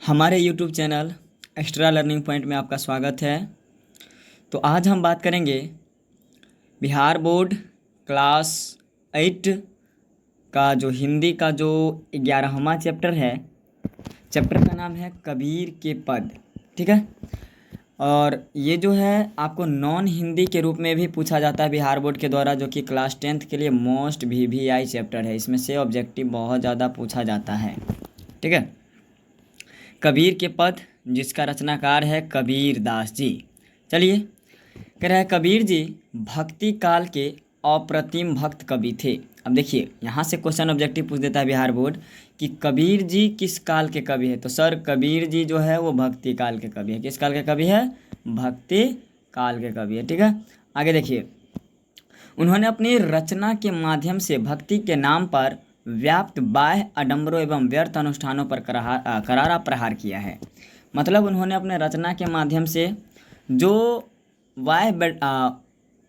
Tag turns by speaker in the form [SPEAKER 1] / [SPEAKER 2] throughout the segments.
[SPEAKER 1] हमारे YouTube channel extra learning point में आपका स्वागत है। तो आज हम बात करेंगे बिहार बोर्ड क्लास 8 का जो हिंदी का जो 11वां चैप्टर है। चैप्टर का नाम है कबीर के पद। ठीक है, और ये जो है आपको नॉन हिंदी के रूप में भी पूछा जाता है बिहार बोर्ड के द्वारा, जो कि क्लास 10th के लिए मोस्ट VVI चैप्टर है। इसमें से ऑब्जेक्टिव बहुत ज़्यादा पूछा जाता है। ठीक है, कबीर के पद जिसका रचनाकार है कबीर दास जी। चलिए, कह रहा है कबीर जी भक्ति काल के अप्रतिम भक्त कवि थे। अब देखिए, यहाँ से क्वेश्चन ऑब्जेक्टिव पूछ देता है बिहार बोर्ड कि कबीर जी किस काल के कवि है। तो सर कबीर जी जो है वो भक्ति काल के कवि है। किस काल के कवि है? भक्ति काल के कवि है। ठीक है, आगे देखिए, उन्होंने अपनी रचना के माध्यम से भक्ति के नाम पर व्याप्त बाह्य आडंबरों एवं व्यर्थ अनुष्ठानों पर करारा प्रहार किया है। मतलब उन्होंने अपने रचना के माध्यम से जो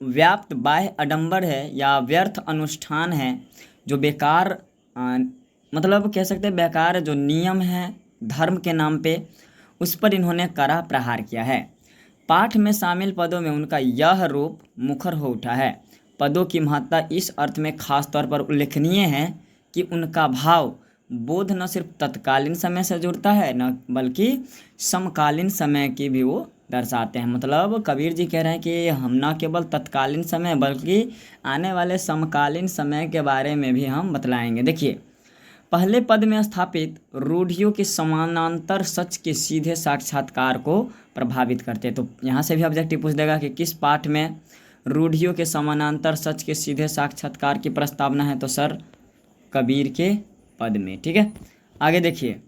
[SPEAKER 1] व्याप्त बाह्य आडंबर है या व्यर्थ अनुष्ठान है, जो बेकार मतलब कह सकते हैं बेकार जो नियम है धर्म के नाम पे, उस पर इन्होंने कड़ा प्रहार किया है। पाठ में शामिल पदों में उनका यह रूप मुखर हो उठा है। पदों की महत्ता इस अर्थ में खास तौर पर उल्लेखनीय है कि उनका भाव बोध न सिर्फ तत्कालीन समय से जुड़ता है, न बल्कि समकालीन समय की भी वो दर्शाते हैं। मतलब कबीर जी कह रहे हैं कि हम न केवल तत्कालीन समय बल्कि आने वाले समकालीन समय के बारे में भी हम बतलाएंगे। देखिए, पहले पद में स्थापित रूढ़ियों के समानांतर सच के सीधे साक्षात्कार को प्रभावित करते हैं। तो यहाँ से भी ऑब्जेक्टिव पूछ देगा कि किस पाठ में रूढ़ियों के समानांतर सच के सीधे साक्षात्कार की प्रस्तावना है। तो सर कबीर के पद में। ठीक है, आगे देखिए,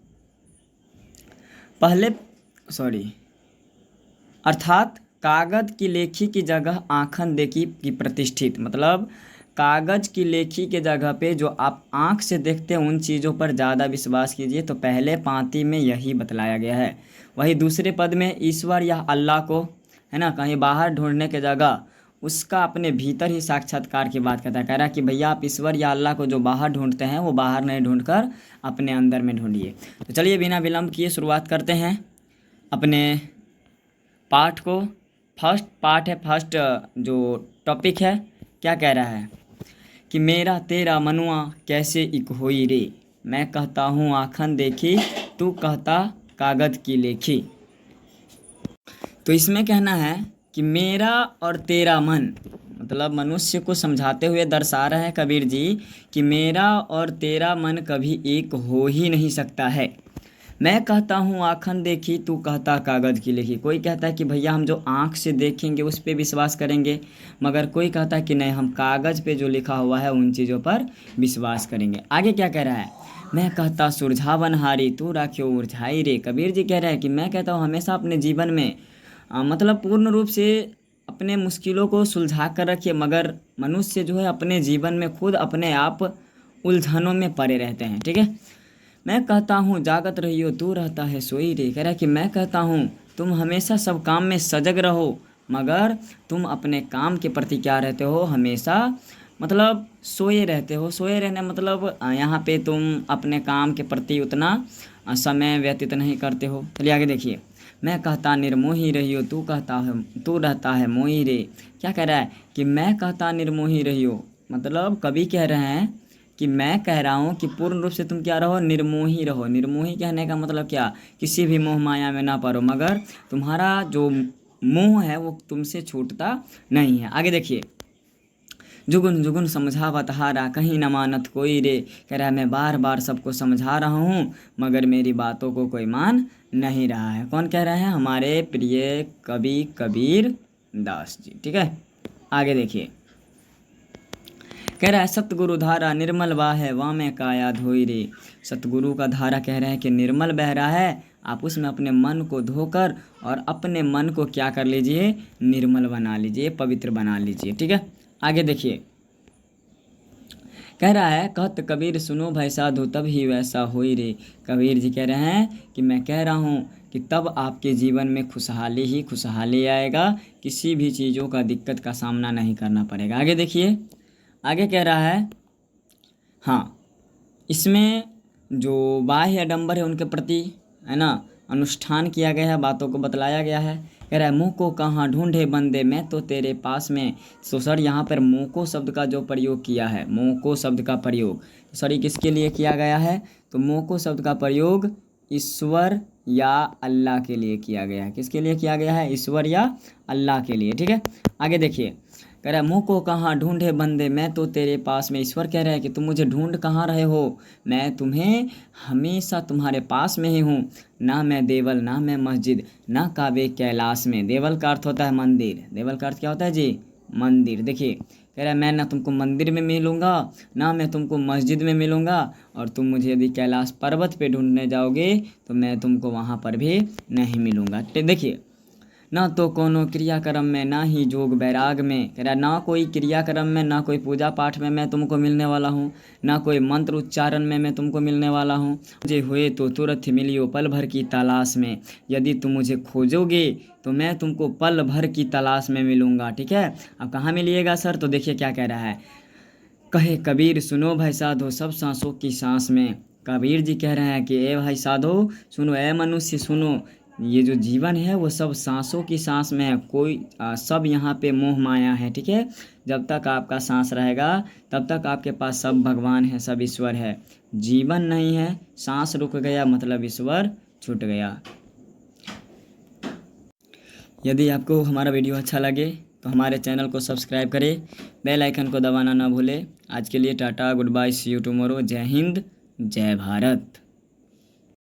[SPEAKER 1] अर्थात कागज की लेखी की जगह आँखन देखी की प्रतिष्ठित। मतलब कागज की लेखी के जगह पे जो आप आँख से देखते हैं उन चीज़ों पर ज़्यादा विश्वास कीजिए। तो पहले पाँति में यही बतलाया गया है। वही दूसरे पद में ईश्वर या अल्लाह को, है ना, कहीं बाहर ढूंढने के जगह उसका अपने भीतर ही साक्षात्कार की बात करता है। कह रहा है कि भैया आप ईश्वर या अल्लाह को जो बाहर ढूंढते हैं वो बाहर नहीं ढूंढकर अपने अंदर में ढूंढिए। तो चलिए बिना विलंब किए शुरुआत करते हैं अपने पाठ को। फर्स्ट पार्ट है, फर्स्ट जो टॉपिक है, क्या कह रहा है कि मेरा तेरा मनुआ कैसे एक होई रे, मैं कहता हूँ आँखन देखी, तू कहता कागज की लेखी। तो इसमें कहना है कि मेरा और तेरा मन, मतलब मनुष्य को समझाते हुए दर्शा रहा है कबीर जी कि मेरा और तेरा मन कभी एक हो ही नहीं सकता है। मैं कहता हूँ आँखन देखी, तू कहता कागज़ की लिखी। कोई कहता है कि भैया हम जो आँख से देखेंगे उस पे विश्वास करेंगे, मगर कोई कहता है कि नहीं, हम कागज़ पे जो लिखा हुआ है उन चीज़ों पर विश्वास करेंगे। आगे क्या कह रहा है, मैं कहता सुरझावन हारी, तू राख्यो उलझाई रे। कबीर जी कह रहे हैं कि मैं कहता हूँ हमेशा अपने जीवन में मतलब पूर्ण रूप से अपने मुश्किलों को सुलझा कर रखिए, मगर मनुष्य जो है अपने जीवन में खुद अपने आप उलझनों में पड़े रहते हैं। ठीक है, मैं कहता हूँ जागत रहियो, तू रहता है सोई रे। कह रहा है कि मैं कहता हूँ तुम हमेशा सब काम में सजग रहो, मगर तुम अपने काम के प्रति क्या रहते हो, हमेशा मतलब सोए रहते हो। सोए रहने मतलब यहाँ पे तुम अपने काम के प्रति उतना समय व्यतीत नहीं करते हो। चलिए आगे देखिए, मैं कहता निर्मोही रहियो, तू कहता है तू रहता है मोही रे। क्या कह रहा है कि मैं कहता निर्मोही रहियो, मतलब कवि कह रहे हैं कि मैं कह रहा हूँ कि पूर्ण रूप से तुम क्या रहो, निर्मोही रहो। निर्मोही कहने का मतलब क्या, किसी भी मोह माया में ना पड़ो, मगर तुम्हारा जो मोह है वो तुमसे छूटता नहीं है। आगे देखिए, जुगुन जुगुन समझावत हारा, कहीं न मानत कोई रे। कह रहा है मैं बार बार सबको समझा रहा हूँ मगर मेरी बातों को कोई मान नहीं रहा है। कौन कह रहे हैं, हमारे प्रिय कवि कबीर दास जी। ठीक है, आगे देखिए, कह रहा है सतगुरु धारा निर्मल वाह है, वामे काया धोई रे। सतगुरु का धारा कह रहे हैं कि निर्मल बह रहा है, आप उसमें अपने मन को धोकर और अपने मन को क्या कर लीजिए, निर्मल बना लीजिए, पवित्र बना लीजिए। ठीक है, आगे देखिए, कह रहा है कहत कबीर सुनो भाई साधु, तब ही वैसा होई रे। कबीर जी कह रहे हैं कि मैं कह रहा हूँ कि तब आपके जीवन में खुशहाली ही खुशहाली आएगा, किसी भी चीज़ों का दिक्कत का सामना नहीं करना पड़ेगा। आगे देखिए, आगे कह रहा है, हाँ, इसमें जो बाह्य आडंबर है उनके प्रति, है ना, अनुष्ठान किया गया है, बातों को बतलाया गया है। कह रहा है मुँह को कहाँ ढूंढे बंदे, मैं तो तेरे पास में। तो सर यहाँ पर मुँह को शब्द का जो प्रयोग किया है, मुँह को शब्द का प्रयोग सर ये किसके लिए किया गया है? तो मुँह को शब्द का प्रयोग ईश्वर या अल्लाह के लिए किया गया है। किसके लिए किया गया है? ईश्वर या अल्लाह के लिए। ठीक है, आगे देखिए, कह रहा है मुँह को कहाँ ढूंढे बंदे, मैं तो तेरे पास में। ईश्वर कह रहे हैं कि तुम मुझे ढूंढ कहाँ रहे हो, मैं तुम्हें हमेशा तुम्हारे पास में ही हूँ। ना मैं देवल ना मैं मस्जिद, ना काबे कैलाश में। देवल का अर्थ होता है मंदिर, देवल का अर्थ क्या होता है जी? मंदिर। देखिए कह रहा है मैं ना तुमको मंदिर में मिलूँगा, ना मैं तुमको मस्जिद में मिलूँगा, और तुम मुझे यदि कैलाश पर्वत पे ढूंढने जाओगे तो मैं तुमको वहाँ पर भी नहीं मिलूँगा। देखिए, ना तो कोनो क्रियाक्रम में ना ही जोग बैराग में। कह रहा है ना कोई क्रियाक्रम में, ना कोई पूजा पाठ में मैं तुमको मिलने वाला हूँ, ना कोई मंत्र उच्चारण में मैं तुमको मिलने वाला हूँ। मुझे हुए तो तुरंत मिलियो पल भर की तलाश में, यदि तुम मुझे खोजोगे तो मैं तुमको पल भर की तलाश में मिलूँगा। ठीक है, अब कहाँ मिलिएगा सर? तो देखिए क्या कह रहा है, कहे कबीर सुनो भाई साधो सब सांसों की सांस में। कबीर जी कह रहे हैं कि ए भाई साधो सुनो, ए मनुष्य सुनो, ये जो जीवन है वो सब सांसों की सांस में है। कोई सब यहाँ पे मोह माया है। ठीक है, जब तक आपका सांस रहेगा तब तक आपके पास सब भगवान है, सब ईश्वर है। जीवन नहीं है, सांस रुक गया मतलब ईश्वर छूट गया। यदि आपको हमारा वीडियो अच्छा लगे तो हमारे चैनल को सब्सक्राइब करें, बेल आइकन को दबाना ना भूलें। आज के लिए tata, good bye, see you tomorrow. जय हिंद, जय भारत।